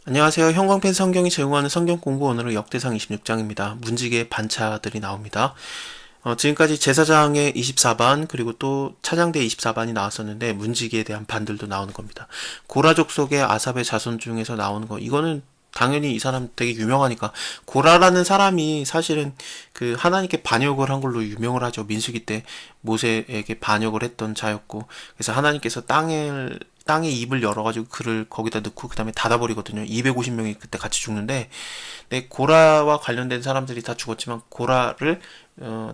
안녕하세요. 형광펜 성경이 제공하는 성경 공부 오늘은 역대상 26장입니다. 문지기의 반차들이 나옵니다. 지금까지 제사장의 24반 그리고 또 찬양대 24반이 나왔었는데 문지기에 대한 반들도 나오는 겁니다. 고라족 속의 아삽의 자손 중에서 나오는 거 이거는 당연히 이 사람 되게 유명하니까 고라라는 사람이 사실은 그 하나님께 반역을 한 걸로 유명을 하죠. 민수기 때 모세에게 반역을 했던 자였고 그래서 하나님께서 땅의 입을 열어가지고 그를 거기다 넣고 그 다음에 닫아버리거든요. 250명이 그때 같이 죽는데, 네, 고라와 관련된 사람들이 다 죽었지만 고라를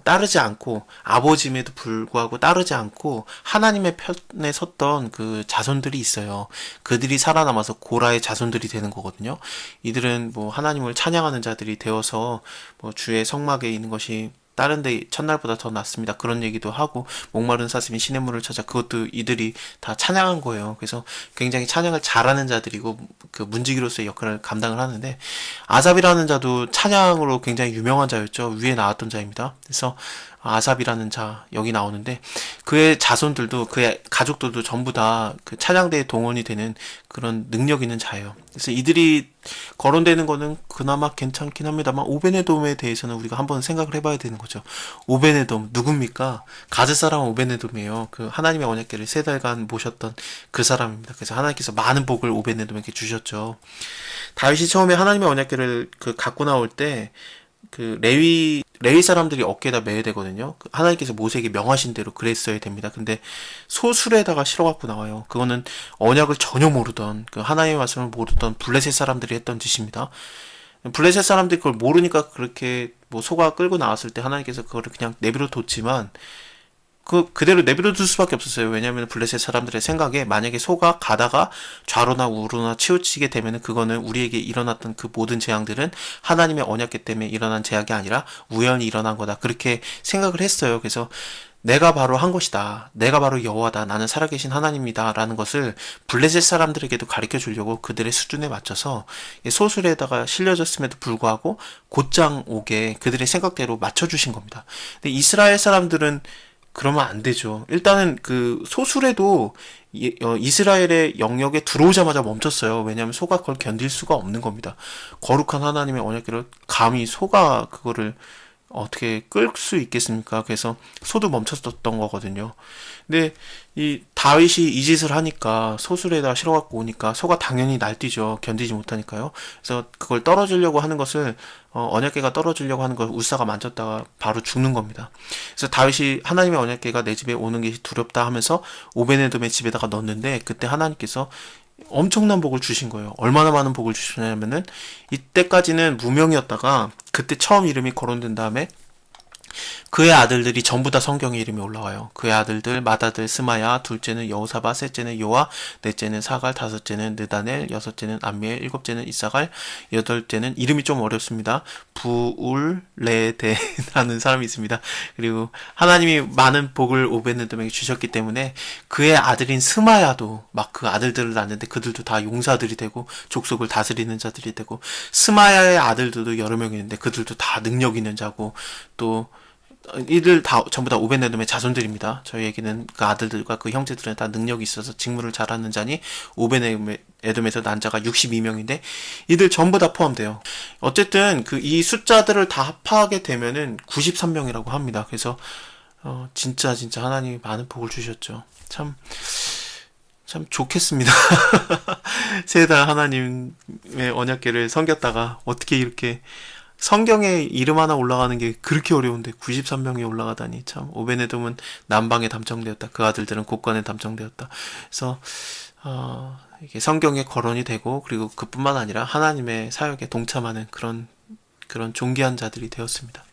따르지 않고 아버지임에도 불구하고 따르지 않고 하나님의 편에 섰던 그 자손들이 있어요. 그들이 살아남아서 고라의 자손들이 되는 거거든요. 이들은 뭐 하나님을 찬양하는 자들이 되어서 뭐 주의 성막에 있는 것이 다른데 첫날보다 더 낫습니다. 그런 얘기도 하고 목마른 사슴이 시냇물을 찾아 그것도 이들이 다 찬양한 거예요. 그래서 굉장히 찬양을 잘하는 자들이고 그 문지기로서의 역할을 감당을 하는데 아삽이라는 자도 찬양으로 굉장히 유명한 자였죠. 위에 나왔던 자입니다. 그래서 아삽이라는 자 여기 나오는데 그의 자손들도 그의 가족들도 전부 다 그 찬양대에 동원이 되는 그런 능력 있는 자예요. 그래서 이들이 거론되는 거는 그나마 괜찮긴 합니다만 오베네돔에 대해서는 우리가 한번 생각을 해봐야 되는 거죠. 오베네돔 누굽니까? 가드 사람은 오베네돔이에요. 그 하나님의 언약궤를 세 달간 모셨던 그 사람입니다. 그래서 하나님께서 많은 복을 오베네돔에게 주셨죠. 다윗이 처음에 하나님의 언약궤를 그 갖고 나올 때 그 레위 사람들이 어깨에다 매야 되거든요. 하나님께서 모세에게 명하신 대로 그랬어야 됩니다. 근데 소술에다가 실어갖고 나와요. 그거는 언약을 전혀 모르던 그 하나님의 말씀을 모르던 블레셋 사람들이 했던 짓입니다. 블레셋 사람들이 그걸 모르니까 그렇게 뭐 소가 끌고 나왔을 때 하나님께서 그거를 그냥 내버려 뒀지만 그대로 내버려 둘 수밖에 없었어요. 왜냐하면 블레셋 사람들의 생각에 만약에 소가 가다가 좌로나 우로나 치우치게 되면은 그거는 우리에게 일어났던 그 모든 재앙들은 하나님의 언약궤 때문에 일어난 재앙이 아니라 우연히 일어난 거다. 그렇게 생각을 했어요. 그래서 내가 바로 한 것이다. 내가 바로 여호와다. 나는 살아계신 하나님이다. 라는 것을 블레셋 사람들에게도 가르쳐 주려고 그들의 수준에 맞춰서 소술에다가 실려졌음에도 불구하고 곧장 오게 그들의 생각대로 맞춰주신 겁니다. 근데 이스라엘 사람들은 그러면 안 되죠. 일단은 그 소술에도 이스라엘의 영역에 들어오자마자 멈췄어요. 왜냐하면 소가 그걸 견딜 수가 없는 겁니다. 거룩한 하나님의 언약궤를 감히 소가 그거를 어떻게 끌 수 있겠습니까? 그래서 소도 멈췄었던 거거든요. 근데 이 다윗이 이 짓을 하니까 소술에다 실어갖고 오니까 소가 당연히 날뛰죠. 견디지 못하니까요. 그래서 그걸 떨어지려고 하는 것을 언약궤가 떨어지려고 하는 걸 우사가 만졌다가 바로 죽는 겁니다. 그래서 다윗이 하나님의 언약궤가 내 집에 오는 게 두렵다 하면서 오베네돔의 집에다가 넣었는데 그때 하나님께서 엄청난 복을 주신 거예요. 얼마나 많은 복을 주셨냐면은 이때까지는 무명이었다가 그때 처음 이름이 거론된 다음에 그의 아들들이 전부 다 성경에 이름이 올라와요. 그의 아들들 맏아들 스마야, 둘째는 여호사밧, 셋째는 요아, 넷째는 사갈, 다섯째는 느다넬, 여섯째는 암미엘, 일곱째는 이사갈, 여덟째는 이름이 좀 어렵습니다. 부울레데라는 사람이 있습니다. 그리고 하나님이 많은 복을 오베네돔에게 주셨기 때문에 그의 아들인 스마야도 막 그 아들들을 낳는데 그들도 다 용사들이 되고 족속을 다스리는 자들이 되고 스마야의 아들들도 여러 명 있는데 그들도 다 능력 있는 자고 또 이들 다 전부 다 오벤에돔의 자손들입니다. 저희에게는 그 아들들과 그 형제들은 다 능력이 있어서 직무를 잘하는 자니 오벤에돔에서 난 자가 62명인데 이들 전부 다 포함돼요. 어쨌든 그 이 숫자들을 다 합하게 되면은 93명이라고 합니다. 그래서 진짜 하나님이 많은 복을 주셨죠. 참 좋겠습니다. 세 달 하나님의 언약궤를 섬겼다가 어떻게 이렇게 성경에 이름 하나 올라가는 게 그렇게 어려운데 93명이 올라가다니 참 오베네돔은 남방에 담정되었다. 그 아들들은 곡간에 담정되었다. 그래서 이게 성경에 거론이 되고 그리고 그뿐만 아니라 하나님의 사역에 동참하는 그런 존귀한 자들이 되었습니다.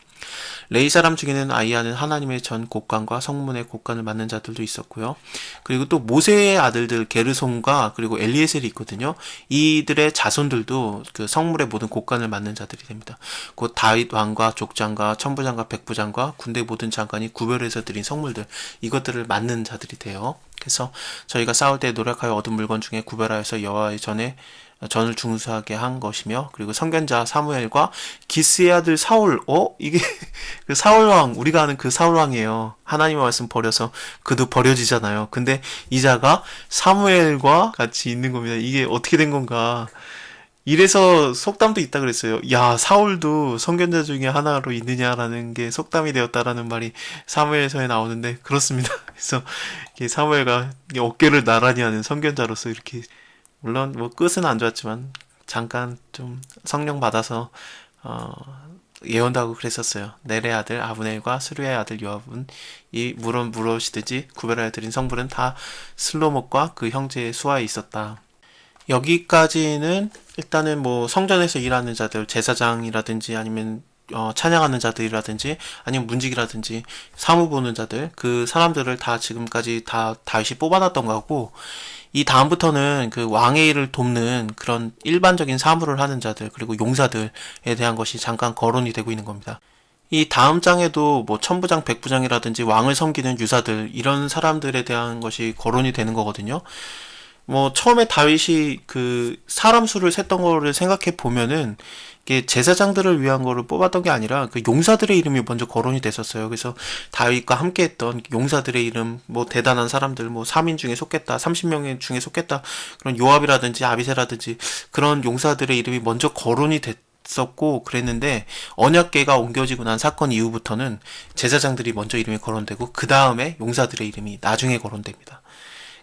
레위 사람 중에는 아이야는 하나님의 전 곡간과 성문의 곡간을 맡는 자들도 있었고요. 그리고 또 모세의 아들들 게르손과 그리고 엘리에셀이 있거든요. 이들의 자손들도 그 성물의 모든 곡간을 맡는 자들이 됩니다. 곧 다윗 왕과 족장과 천부장과 백부장과 군대 모든 장관이 구별해서 드린 성물들 이것들을 맡는 자들이 돼요. 그래서 저희가 싸울 때 노력하여 얻은 물건 중에 구별하여서 여호와의 전을 중수하게 한 것이며 그리고 선견자 사무엘과 기스의 아들 사울 이게 그 사울왕 우리가 아는 그 사울왕이에요. 하나님의 말씀 버려서 그도 버려지잖아요. 근데 이자가 사무엘과 같이 있는 겁니다. 이게 어떻게 된 건가 이래서 속담도 있다 그랬어요. 야, 사울도 선견자 중에 하나로 있느냐라는 게 속담이 되었다라는 말이 사무엘서에 나오는데 그렇습니다. 그래서 이게 사무엘가 이게 어깨를 나란히 하는 선견자로서 이렇게 물론 뭐 끝은 안 좋았지만 잠깐 좀 성령 받아서 어, 예언도 하고 그랬었어요. 넬의 아들 아브넬과 스루야의 아들 요압은 이 물은 무엇이든지 구별하여 드린 성물은 다 슬로목과 그 형제의 수하에 있었다. 여기까지는 일단은 뭐 성전에서 일하는 자들, 제사장이라든지 아니면 찬양하는 자들이라든지 아니면 문직이라든지 사무 보는 자들 그 사람들을 다 지금까지 다 다윗이 뽑아놨던 거고 이 다음부터는 그 왕의 일을 돕는 그런 일반적인 사무를 하는 자들 그리고 용사들에 대한 것이 잠깐 거론이 되고 있는 겁니다. 이 다음 장에도 뭐 천부장, 백부장이라든지 왕을 섬기는 유사들 이런 사람들에 대한 것이 거론이 되는 거거든요. 뭐 처음에 다윗이 그 사람 수를 셌던 거를 생각해 보면은 이게 제사장들을 위한 거를 뽑았던 게 아니라 그 용사들의 이름이 먼저 거론이 됐었어요. 그래서 다윗과 함께했던 용사들의 이름, 뭐 대단한 사람들, 뭐 3인 중에 속겠다, 30명 중에 속겠다 그런 요압이라든지 아비새라든지 그런 용사들의 이름이 먼저 거론이 됐었고 그랬는데 언약궤가 옮겨지고 난 사건 이후부터는 제사장들이 먼저 이름이 거론되고 그 다음에 용사들의 이름이 나중에 거론됩니다.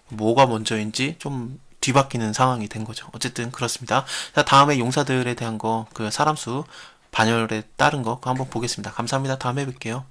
뭐가 먼저인지 좀 뒤바뀌는 상황이 된 거죠. 어쨌든 그렇습니다. 자, 다음에 용사들에 대한 거, 그 사람 수 반열에 따른 거, 그거 한번 보겠습니다. 감사합니다. 다음에 뵐게요.